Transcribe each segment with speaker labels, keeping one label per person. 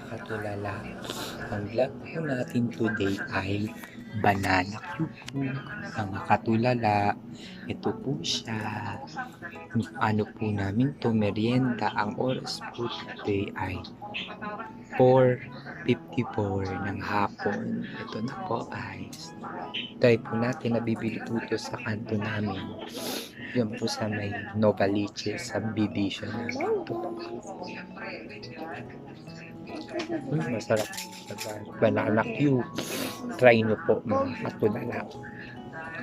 Speaker 1: katulala. Ang vlog po natin today ay banana cube po. Mga katulala, ito po siya. Ano po namin to merienda. Ang oras po today ay 4:54 ng hapon. Ito na po guys. Try po natin na bibili po ito sa kanto namin. Yun po sa may Novaliches, subdivision na ito. Masarap sa banana cube. Try nyo po mga katulala.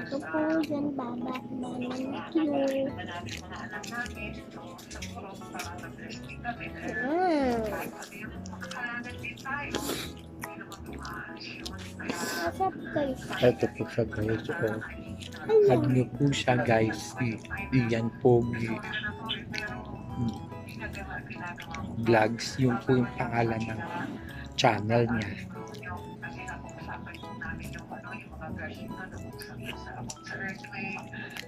Speaker 2: Ito po dyan baba. Banana cube. Masarap guys.
Speaker 1: Ito po siya guys. Add nyo po siya guys. Iyan po. Vlogs. Yun po yung pangalan ng channel niya.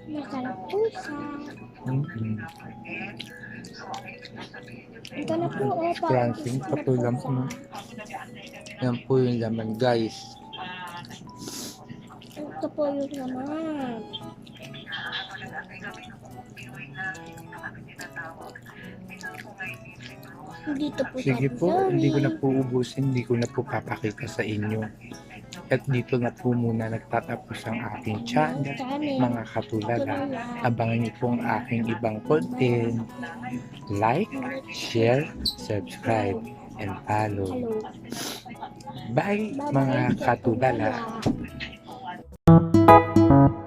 Speaker 2: Masarap po siya. Ito na po.
Speaker 1: Cruncing katulang po. Yan po yung laman guys.
Speaker 2: Ito po yung naman. Dito po
Speaker 1: Sige
Speaker 2: sa
Speaker 1: po,
Speaker 2: Zoe.
Speaker 1: hindi ko na po ubusin, hindi ko na po papakita sa inyo. At dito na po muna nagtatapos ang aking channel, mga katulala. Abangan niyo po ang aking ibang content. Like, share, subscribe, and follow.
Speaker 2: Hello.
Speaker 1: Bye,
Speaker 2: Bye-bye,
Speaker 1: mga katulala.
Speaker 2: katulala.